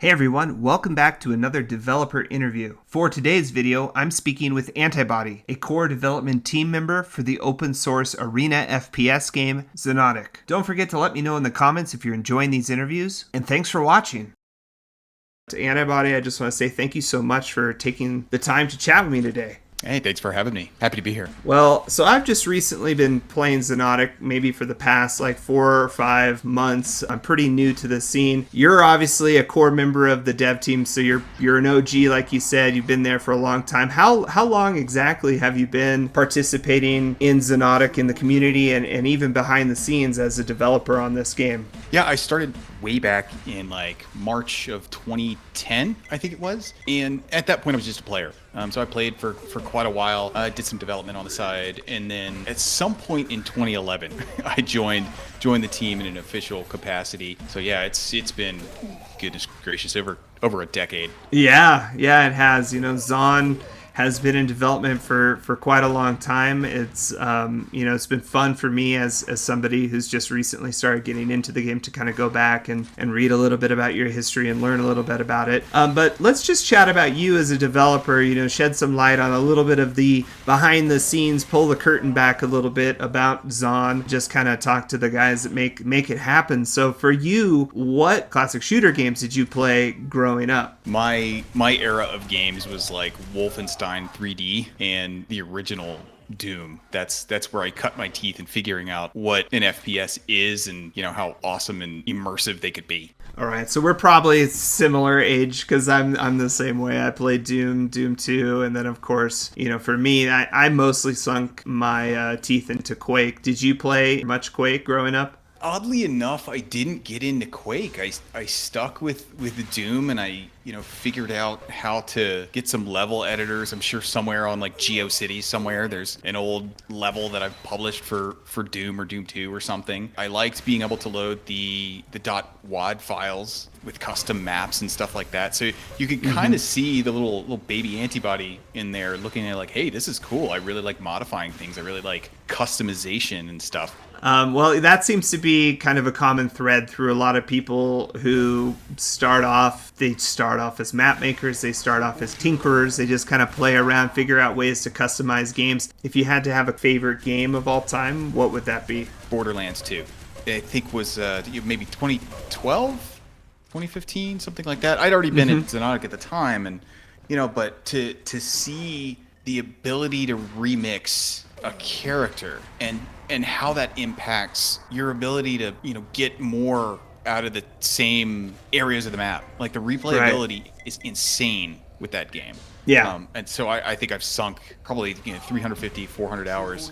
Hey everyone, welcome back to another developer interview. For today's video, I'm speaking with Antibody, a core development team member for the open source arena FPS game Xonotic. Don't forget to let me know in the comments if you're enjoying these interviews, and thanks for watching. To Antibody, I just want to say thank you so much for taking the time to chat with me today. Hey, thanks for having me. Happy to be here. Well, so I've just recently been playing Xonotic, maybe for the past 4 or 5 months. I'm pretty new to the scene. You're obviously a core member of the dev team, so you're an OG, like you said. You've been there for a long time. How long exactly have you been participating in Xonotic in the community and even behind the scenes as a developer on this game? Yeah, I started way back in March of 2010, I think it was. And at that point, I was just a player. So I played for quite a while. I did some development on the side, and then at some point in 2011, I joined the team in an official capacity. So yeah, it's been, goodness gracious, over a decade. Yeah, it has. Xon has been in development for quite a long time. It's it's been fun for me as somebody who's just recently started getting into the game to kind of go back and read a little bit about your history and learn a little bit about it. But let's just chat about you as a developer, shed some light on a little bit of the behind the scenes, pull the curtain back a little bit about Xon, just kind of talk to the guys that make it happen. So for you, what classic shooter games did you play growing up? My era of games was like Wolfenstein 3D and the original Doom. That's where I cut my teeth in figuring out what an FPS is and how awesome and immersive they could be. All right, so we're probably similar age because I'm the same way. I played Doom 2, and then of course, for me, I mostly sunk my teeth into Quake. Did you play much Quake growing up? Oddly enough, I didn't get into Quake. I stuck with the Doom, and I figured out how to get some level editors. I'm sure somewhere on GeoCities somewhere there's an old level that I've published for Doom or Doom 2 or something. I liked being able to load the .wad files with custom maps and stuff like that. So you can kind of see the little baby Antibody in there looking at hey, this is cool. I really like modifying things. I really like customization and stuff. Well, that seems to be kind of a common thread through a lot of people who start off as map makers, they start off as tinkerers, they just kind of play around, figure out ways to customize games. If you had to have a favorite game of all time, what would that be? Borderlands 2. I think was maybe 2012, 2015, something like that. I'd already been in Xonotic at the time, and but to see the ability to remix a character and how that impacts your ability to get more out of the same areas of the map. The replayability is insane with that game. Yeah. And so I think I've sunk probably 350, 400 hours.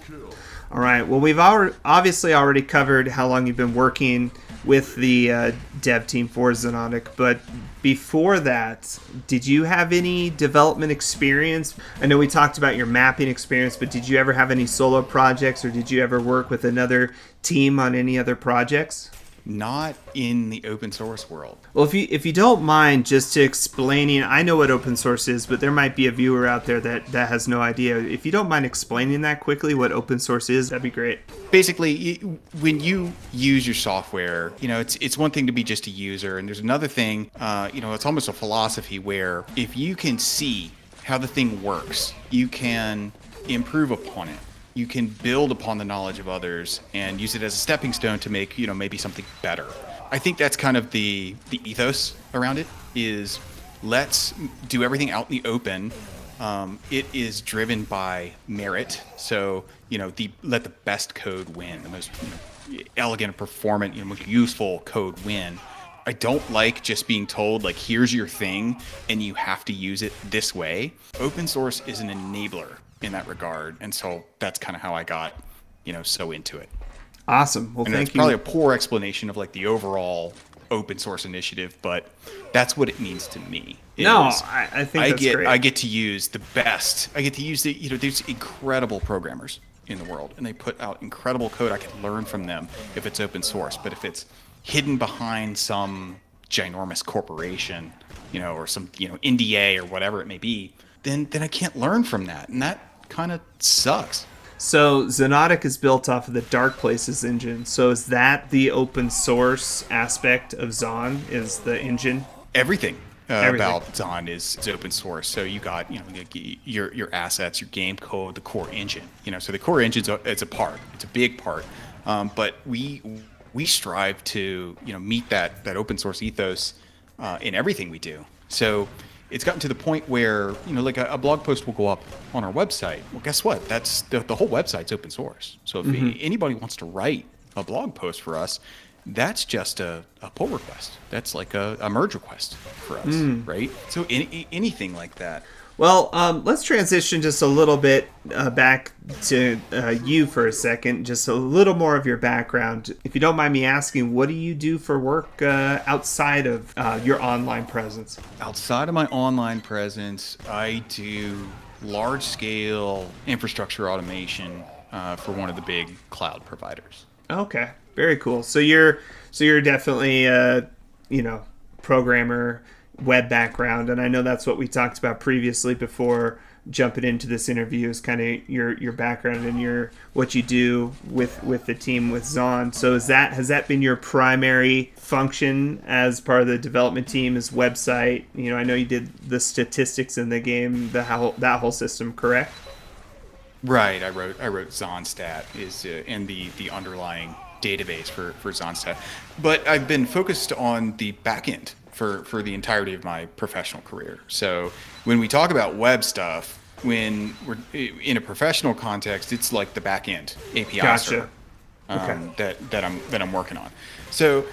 All right. Well, we've obviously already covered how long you've been working with the dev team for Xonotic, but before that, did you have any development experience? I know we talked about your mapping experience, but did you ever have any solo projects, or did you ever work with another team on any other projects? Not in the open source world. Well, if you don't mind just explaining, I know what open source is, but there might be a viewer out there that has no idea. If you don't mind explaining that quickly, what open source is, that'd be great. Basically, when you use your software, it's one thing to be just a user, and there's another thing, it's almost a philosophy where if you can see how the thing works, you can improve upon it. You can build upon the knowledge of others and use it as a stepping stone to make, maybe something better. I think that's kind of the ethos around it is let's do everything out in the open. It is driven by merit. So, let the best code win, the most elegant, performant, most useful code win. I don't like just being told, here's your thing and you have to use it this way. Open source is an enabler in that regard, and so that's kind of how I got so into it. Awesome. Well, and thank that's you. Probably a poor explanation of the overall open source initiative, but that's what it means to me. I think that's great. I get to use the best. I get to use there's incredible programmers in the world, and they put out incredible code. I can learn from them if it's open source, but if it's hidden behind some ginormous corporation, or some NDA or whatever it may be, then I can't learn from that, and that kind of sucks. So Xonotic is built off of the Dark Places engine. So is that the open source aspect of Xon, is the engine? everything Everything. about Zon is open source. So you got, your assets, your game code, the core engine. So the core engine's it's a part, it's a big part. But we strive to meet that open source ethos in everything we do. So it's gotten to the point where like a blog post will go up on our website. Well, guess what? That's the whole website's open source. So if anybody wants to write a blog post for us, that's just a pull request. That's like a merge request for us, right? So anything like that. Well, let's transition just a little bit back to you for a second. Just a little more of your background. If you don't mind me asking, what do you do for work outside of your online presence? Outside of my online presence, I do large-scale infrastructure automation for one of the big cloud providers. Okay, very cool. So you're definitely programmer, web background, and I know that's what we talked about previously before jumping into this interview is kind of your background and your what you do with the team with Zon. So has that been your primary function as part of the development team, is website? I know you did the statistics in the game, that whole system, correct? Right, I wrote Zonstat is in the underlying database for Zonstat, but I've been focused on the back end for the entirety of my professional career. So when we talk about web stuff, when we're in a professional context, it's like the back end API server that I'm working on. So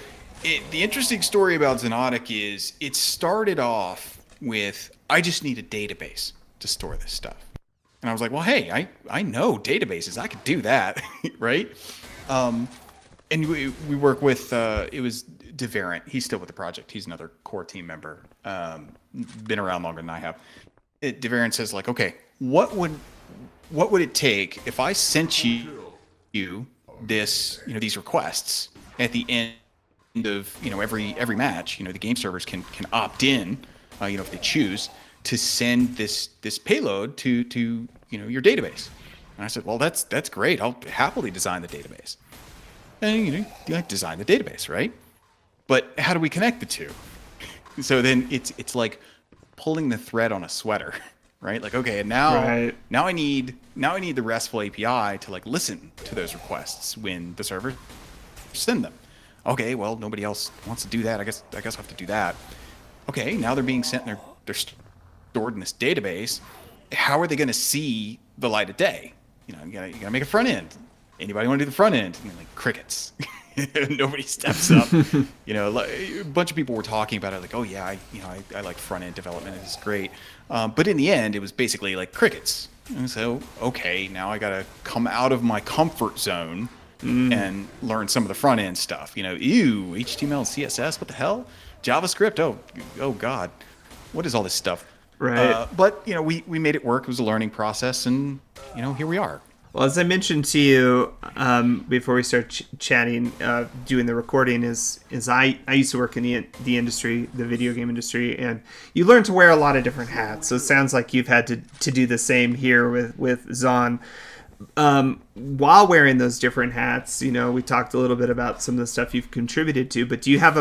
the interesting story about Xonotic is it started off with, I just need a database to store this stuff. And I was like, well, hey, I know databases. I could do that, right? And we work with, it was DeVarent. He's still with the project. He's another core team member. Been around longer than I have. DeVarent says, like, okay, what would it take if I sent you this, these requests at the end of, every match, the game servers can opt in, if they choose, to send this payload to your database. And I said, well, that's great. I'll happily design the database. And you design the database, right? But how do we connect the two? So then it's like pulling the thread on a sweater, right? Like, okay, and now I need the RESTful API to like listen to those requests when the server send them. Okay, well, nobody else wants to do that. I guess I have to do that. Okay, now they're being sent and they're stored in this database. How are they going to see the light of day? You gotta make a front end. Anybody want to do the front end? Like crickets. Nobody steps up. A bunch of people were talking about it, like, oh yeah, I like front end development. It's great. But in the end, it was basically like crickets. And so, okay, now I gotta come out of my comfort zone and learn some of the front end stuff. HTML and CSS, what the hell? JavaScript, oh God, what is all this stuff? Right. But we made it work. It was a learning process, and here we are. Well, as I mentioned to you before we start chatting, doing the recording, is I used to work in the industry, the video game industry, and you learn to wear a lot of different hats. So it sounds like you've had to do the same here with Zon. While wearing those different hats, we talked a little bit about some of the stuff you've contributed to, but do you have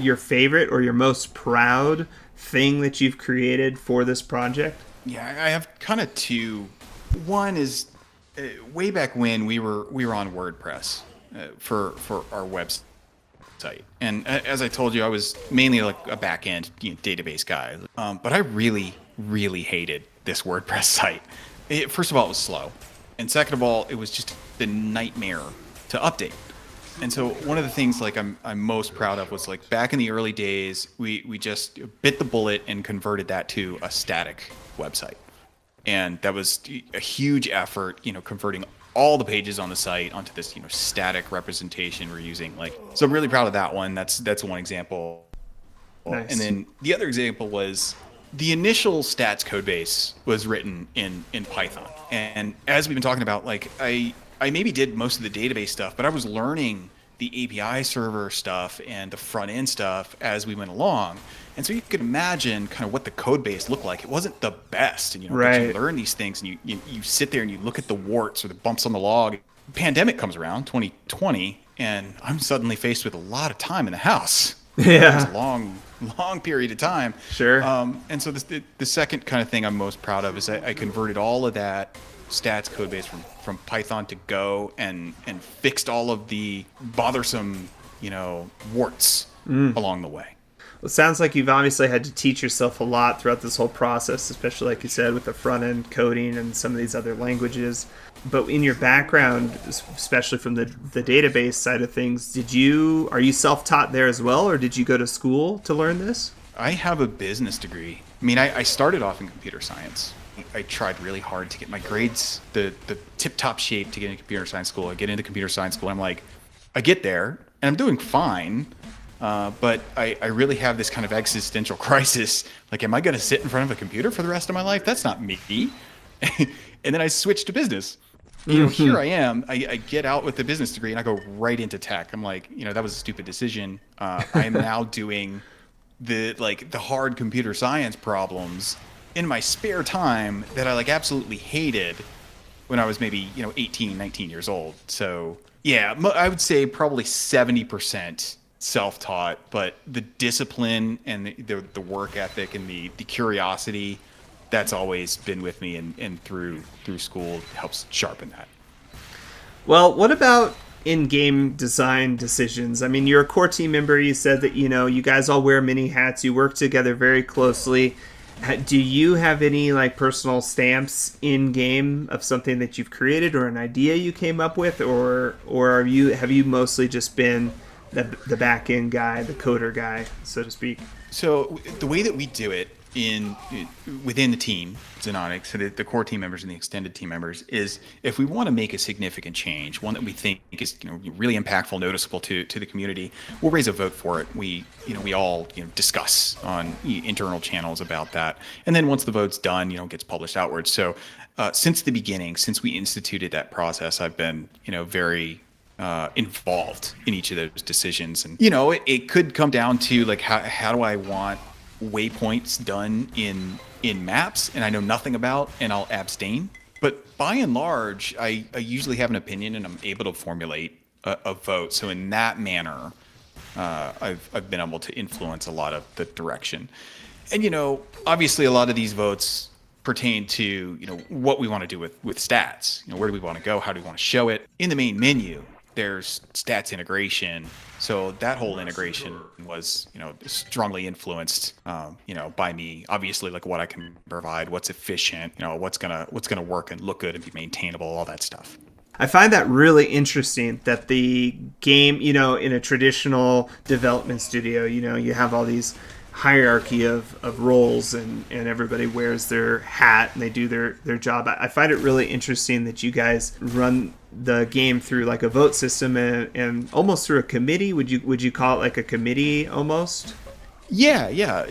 your favorite or your most proud thing that you've created for this project? Yeah, I have kind of two. One is way back when we were on WordPress for our website, and as I told you, I was mainly like a back end database guy. But I really hated this WordPress site. First of all, it was slow, and second of all, it was just the nightmare to update. And so one of the things like I'm most proud of was like back in the early days, we just bit the bullet and converted that to a static website. And that was a huge effort, converting all the pages on the site onto this, static representation we're using. So I'm really proud of that one. That's one example. Nice. And then the other example was the initial stats code base was written in Python. And as we've been talking about, like I maybe did most of the database stuff, but I was learning the API server stuff and the front end stuff as we went along. And so you could imagine kind of what the code base looked like. It wasn't the best, and you learn these things, and you sit there and you look at the warts or the bumps on the log. Pandemic comes around, 2020, and I'm suddenly faced with a lot of time in the house. Yeah, it was long period of time. Sure. And so the second kind of thing I'm most proud of is I converted all of that stats code base from Python to Go and fixed all of the bothersome, warts along the way. Well, it sounds like you've obviously had to teach yourself a lot throughout this whole process, especially like you said with the front end coding and some of these other languages. But in your background, especially from the database side of things, are you self-taught there as well, or did you go to school to learn this? I have a business degree. I mean, I started off in computer science. I tried really hard to get my grades, the tip-top shape to get into computer science school. I get into computer science school. I'm like, I get there, and I'm doing fine. But I really have this kind of existential crisis. Like, am I going to sit in front of a computer for the rest of my life? That's not me. And then I switched to business. Here I am. I get out with the business degree and I go right into tech. I'm like, that was a stupid decision. I am now doing the hard computer science problems in my spare time that I absolutely hated when I was maybe 18, 19 years old. So yeah, I would say probably 70% self-taught, but the discipline and the work ethic and the curiosity, that's always been with me, and through school helps sharpen that. Well, what about in-game design decisions? I mean, you're a core team member. You said that, you guys all wear many hats. You work together very closely. Do you have any personal stamps in game of something that you've created or an idea you came up with, or have you mostly just been the back end guy, the coder guy, so to speak? So the way that we do it within the team, Xonotic, so the core team members and the extended team members, is if we want to make a significant change, one that we think is really impactful, noticeable to the community, we'll raise a vote for it. We all discuss on internal channels about that, and then once the vote's done, gets published outwards. So since the beginning, since we instituted that process, I've been very involved in each of those decisions. And it could come down to how do I want waypoints done in maps, and I know nothing about, and I'll abstain. But by and large, I usually have an opinion and I'm able to formulate a vote. So in that manner, I've been able to influence a lot of the direction. And obviously a lot of these votes pertain to what we want to do with stats. Where do we want to go? How do we want to show it? In the main menu, there's stats integration. So that whole integration was, strongly influenced, by me. Obviously, what I can provide, what's efficient, what's gonna work and look good and be maintainable, all that stuff. I find that really interesting that the game, in a traditional development studio, you have all these hierarchy of roles and everybody wears their hat and they do their job. I find it really interesting that you guys run the game through a vote system and almost through a committee. Would you call it a committee almost? Yeah.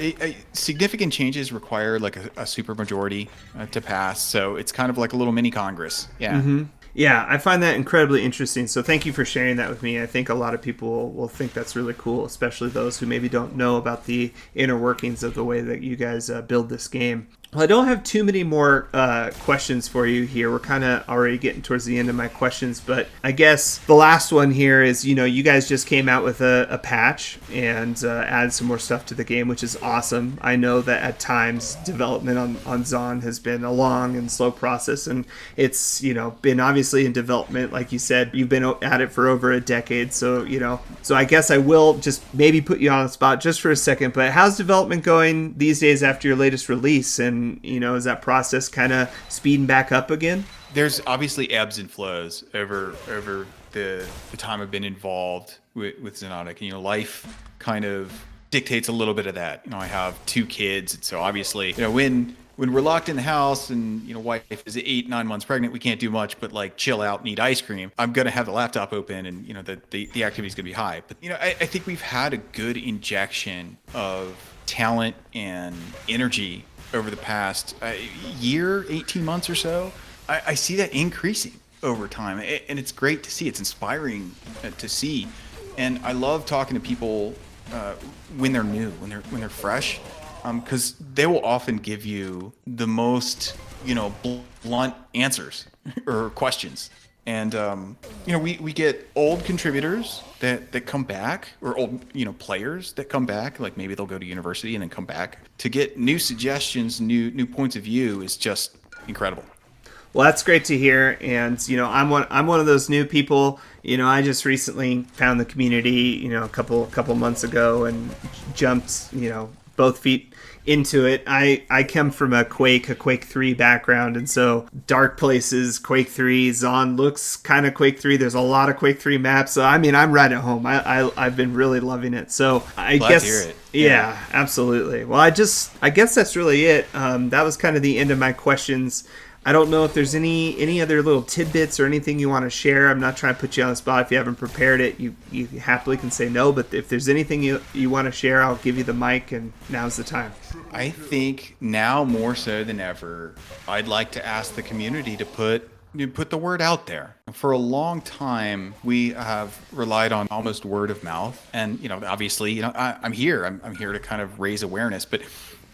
Significant changes require a supermajority to pass. So it's kind of like a little mini Congress. Yeah. Mm-hmm. Yeah, I find that incredibly interesting. So thank you for sharing that with me. I think a lot of people will think that's really cool, especially those who maybe don't know about the inner workings of the way that you guys build this game. Well, I don't have too many more questions for you here. We're kind of already getting towards the end of my questions, but I guess the last one here is, you guys just came out with a patch and added some more stuff to the game, which is awesome. I know that at times development on Xon has been a long and slow process, and it's, been obviously in development. Like you said, you've been at it for over a decade, so, so I guess I will just maybe put you on the spot just for a second, but how's development going these days after your latest release? And is that process kind of speeding back up again? There's obviously ebbs and flows over the time I've been involved with Xonotic. Life kind of dictates a little bit of that. I have 2 kids, and so obviously, when we're locked in the house and wife is 8-9 months pregnant, we can't do much but chill out and eat ice cream. I'm gonna have the laptop open, and the activity's gonna be high. But I think we've had a good injection of talent and energy over the past year, 18 months or so. I see that increasing over time, and it's great to see. It's inspiring to see, and I love talking to people when they're new, when they're fresh, because they will often give you the most blunt answers or questions And we get old contributors that come back, or old players that come back. Like maybe they'll go to university and then come back to get new suggestions, new points of view. Is just incredible. Well, that's great to hear, and I'm one of those new people. I just recently found the community, a couple months ago, and jumped, both feet into it. I come from a Quake 3 background, and so Dark Places, Quake 3, Zon looks kind of Quake 3. There's a lot of Quake 3 maps, so I mean I'm right at home. I've been really loving it. So I Glad guess to hear it. Yeah, absolutely. Well, I guess that's really it. That was kind of the end of my questions. I don't know if there's any other little tidbits or anything you want to share. I'm not trying to put you on the spot. If you haven't prepared it, you happily can say no. But if there's anything you want to share, I'll give you the mic, and now's the time. I think now more so than ever, I'd like to ask the community to put the word out there. For a long time, we have relied on almost word of mouth, and obviously, I'm here. I'm here to kind of raise awareness, but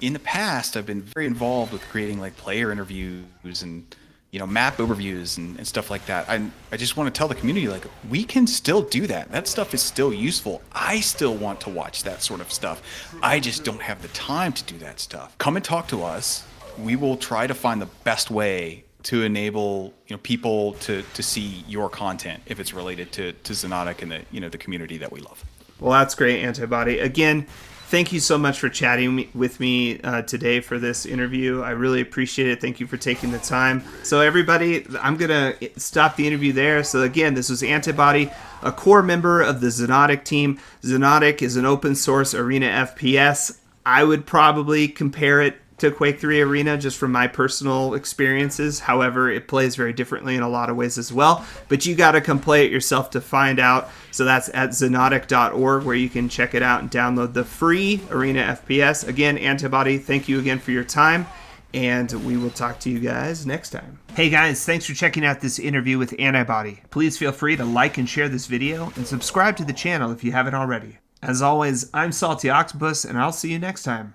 in the past, I've been very involved with creating like player interviews and map overviews and stuff like that. I just want to tell the community, like, we can still do that. That stuff is still useful. I still want to watch that sort of stuff. I just don't have the time to do that stuff. Come and talk to us. We will try to find the best way to enable people to see your content if it's related to Xonotic and the community that we love. Well, that's great, Antibody. Again, thank you so much for chatting with me today for this interview. I really appreciate it. Thank you for taking the time. So everybody, I'm going to stop the interview there. So again, this was Antibody, a core member of the Xonotic team. Xonotic is an open source arena FPS. I would probably compare it to Quake 3 Arena just from my personal experiences. However, it plays very differently in a lot of ways as well. But you got to come play it yourself to find out. So that's at xonotic.org where you can check it out and download the free Arena FPS. Again, Antibody, thank you again for your time. And we will talk to you guys next time. Hey guys, thanks for checking out this interview with Antibody. Please feel free to like and share this video and subscribe to the channel if you haven't already. As always, I'm SaltyOctopus, and I'll see you next time.